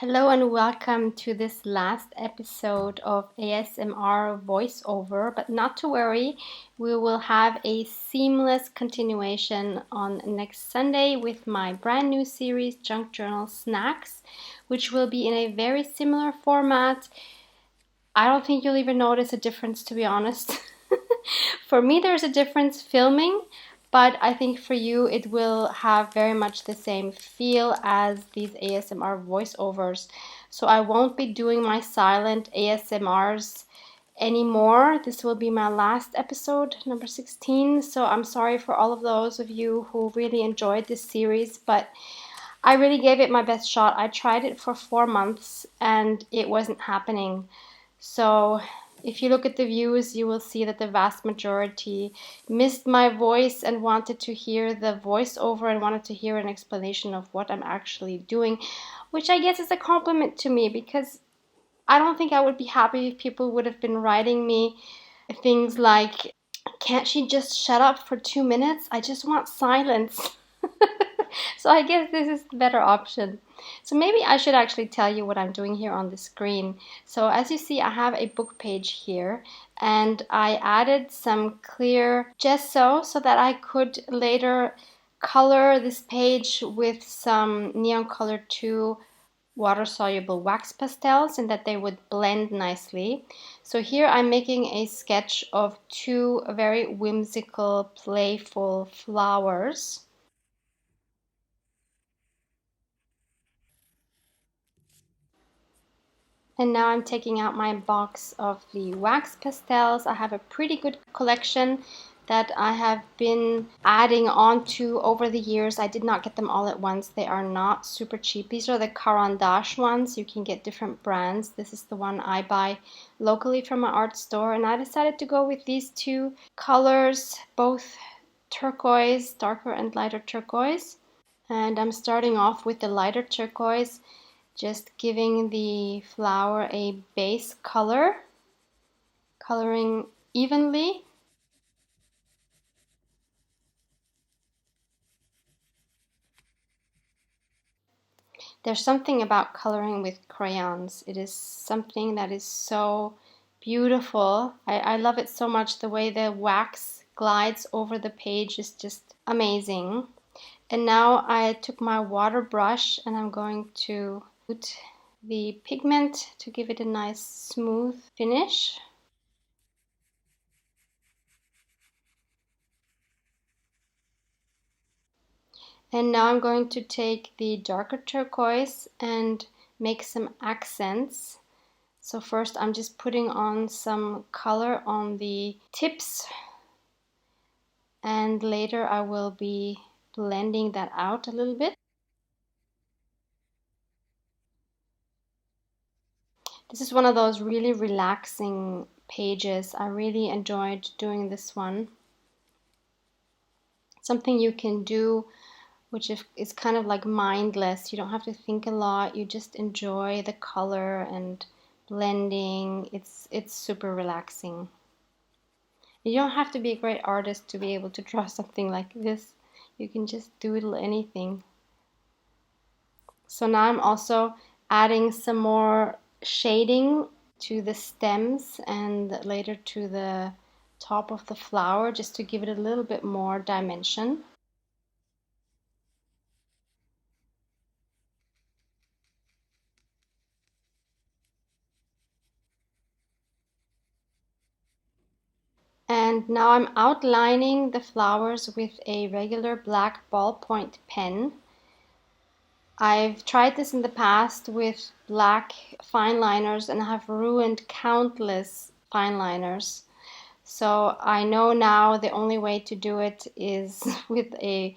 Hello and welcome to this last episode of ASMR voiceover, but not to worry, we will have a seamless continuation on next Sunday with my brand new series Junk Journal Snacks, which will be in a very similar format. I don't think you'll even notice a difference, to be honest. For me, there's a difference filming, but I think for you it will have very much the same feel as these ASMR voiceovers. So I won't be doing my silent ASMRs anymore. This will be my last episode, number 16. So I'm sorry for all of those of you who really enjoyed this series, but I really gave it my best shot. I tried it for 4 months and it wasn't happening. So if you look at the views, you will see that the vast majority missed my voice and wanted to hear the voiceover and wanted to hear an explanation of what I'm actually doing, which I guess is a compliment to me because I don't think I would be happy if people would have been writing me things like, can't she just shut up for 2 minutes? I just want silence. So I guess this is the better option. So maybe I should actually tell you what I'm doing here on the screen. So as you see, I have a book page here and I added some clear gesso so that I could later color this page with some Neon Color 2 water-soluble wax pastels and that they would blend nicely. So here I'm making a sketch of two very whimsical, playful flowers. And now I'm taking out my box of the wax pastels. I have a pretty good collection that I have been adding on to over the years. I did not get them all at once. They are not super cheap. These are the Caran d'Ache ones. You can get different brands. This is the one I buy locally from my art store. And I decided to go with these two colors, both turquoise, darker and lighter turquoise. And I'm starting off with the lighter turquoise, just giving the flower a base color, coloring evenly. There's something about coloring with crayons. It is something that is so beautiful. I love it so much. The way the wax glides over the page is just amazing. And now I took my water brush and I'm going to put the pigment to give it a nice smooth finish. And now I'm going to take the darker turquoise and make some accents. So first I'm just putting on some color on the tips and later I will be blending that out a little bit. This is one of those really relaxing pages. I really enjoyed doing this one. Something you can do which is kind of like mindless. You don't have to think a lot. You just enjoy the color and blending. It's super relaxing. You don't have to be a great artist to be able to draw something like this. You can just doodle anything. So now I'm also adding some more shading to the stems and later to the top of the flower just to give it a little bit more dimension. And now I'm outlining the flowers with a regular black ballpoint pen. I've tried this in the past with black fine liners and have ruined countless fine liners. So I know now the only way to do it is with a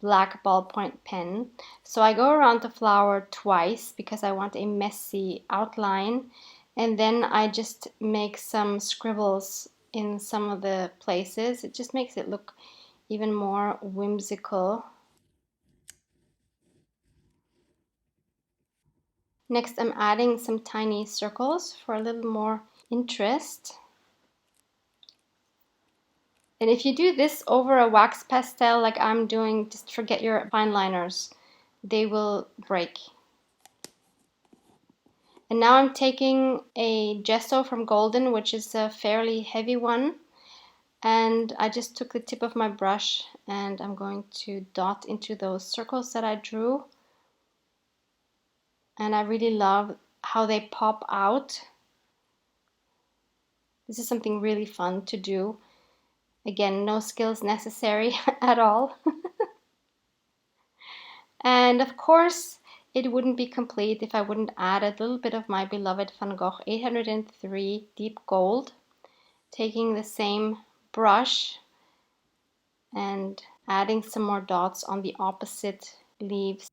black ballpoint pen. So I go around the flower twice because I want a messy outline, and then I just make some scribbles in some of the places. It just makes it look even more whimsical. Next, I'm adding some tiny circles for a little more interest. And if you do this over a wax pastel like I'm doing, just forget your fine liners. They will break. And now I'm taking a gesso from Golden, which is a fairly heavy one. And I just took the tip of my brush and I'm going to dot into those circles that I drew. And I really love how they pop out. This is something really fun to do. Again, no skills necessary at all. And of course, it wouldn't be complete if I wouldn't add a little bit of my beloved Van Gogh 803 Deep Gold, taking the same brush and adding some more dots on the opposite leaves.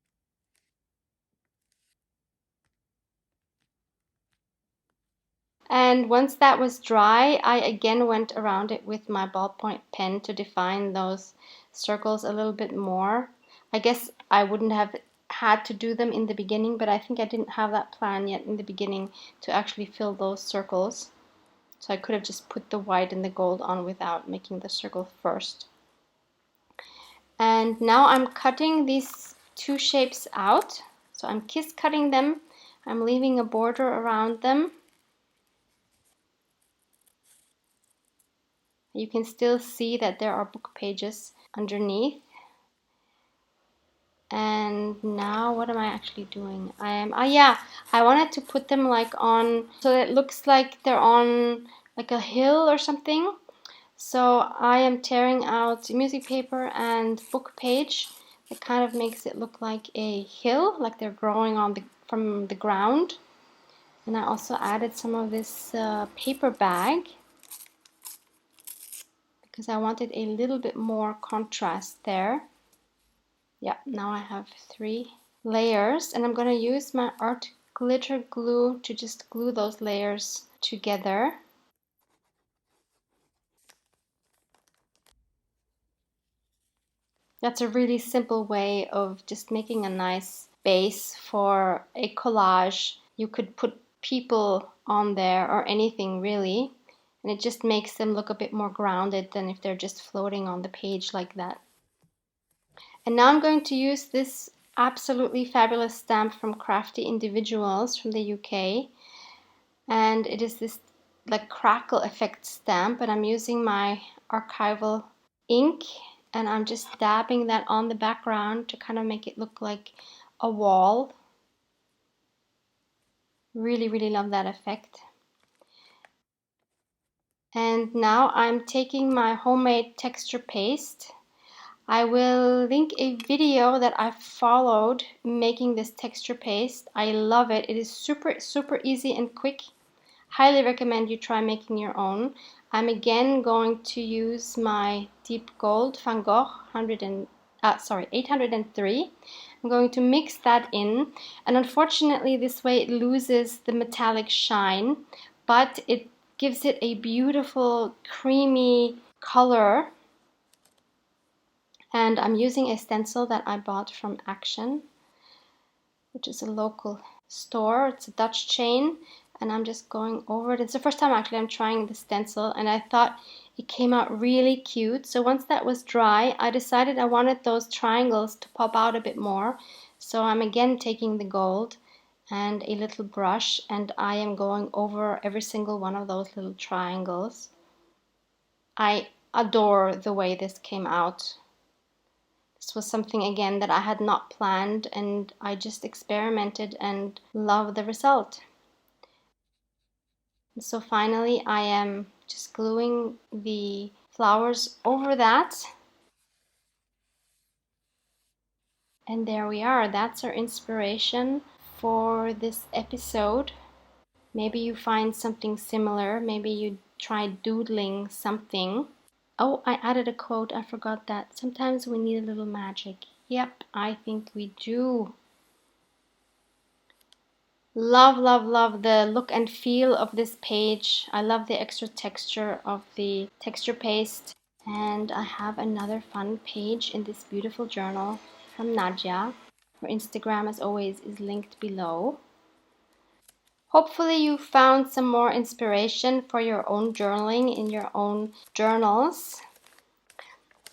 And once that was dry, I again went around it with my ballpoint pen to define those circles a little bit more. I guess I wouldn't have had to do them in the beginning, but I think I didn't have that plan yet in the beginning to actually fill those circles. So I could have just put the white and the gold on without making the circle first. And now I'm cutting these two shapes out. So I'm kiss cutting them. I'm leaving a border around them. You can still see that there are book pages underneath. And now what am I actually doing? I wanted to put them like on, so it looks like they're on like a hill or something. So I am tearing out music paper and book page. It kind of makes it look like a hill, like they're growing on from the ground. And I also added some of this paper bag because I wanted a little bit more contrast there. Yeah, now I have 3 layers, and I'm going to use my art glitter glue to just glue those layers together. That's a really simple way of just making a nice base for a collage. You could put people on there or anything really, and it just makes them look a bit more grounded than if they're just floating on the page like that. And now I'm going to use this absolutely fabulous stamp from Crafty Individuals from the UK. And it is this like crackle effect stamp, and I'm using my archival ink and I'm just dabbing that on the background to kind of make it look like a wall. Really, really love that effect. And now I'm taking my homemade texture paste. I will link a video that I followed making this texture paste. I love it. It is super, super easy and quick. Highly recommend you try making your own. I'm again going to use my deep gold Van Gogh 803. I'm going to mix that in, and unfortunately this way it loses the metallic shine, but it gives it a beautiful creamy color. And I'm using a stencil that I bought from Action, which is a local store. It's a Dutch chain, and I'm just going over it. It's the first time actually I'm trying the stencil, and I thought it came out really cute. So once that was dry, I decided I wanted those triangles to pop out a bit more. So I'm again taking the gold and a little brush, and I am going over every single one of those little triangles. I adore the way this came out. This was something again that I had not planned, and I just experimented and love the result. And so finally I am just gluing the flowers over that. And there we are. That's our inspiration for this episode. Maybe you find something similar. Maybe you try doodling something. Oh, I added a quote. I forgot that. Sometimes we need a little magic. Yep, I think we do. Love, love, love the look and feel of this page. I love the extra texture of the texture paste. And I have another fun page in this beautiful journal from Nadia. Her Instagram, as always, is linked below. Hopefully you found some more inspiration for your own journaling in your own journals.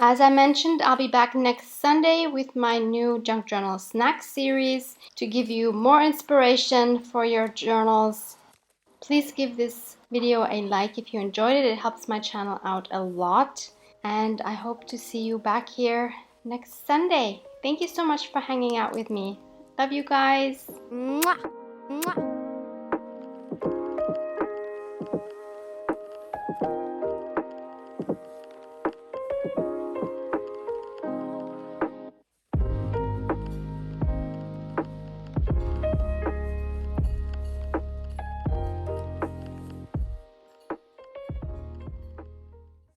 As I mentioned, I'll be back next Sunday with my new Junk Journal Snack series to give you more inspiration for your journals. Please give this video a like if you enjoyed it. It helps my channel out a lot. And I hope to see you back here next Sunday. Thank you so much for hanging out with me. Love you guys. Mwah. Mwah.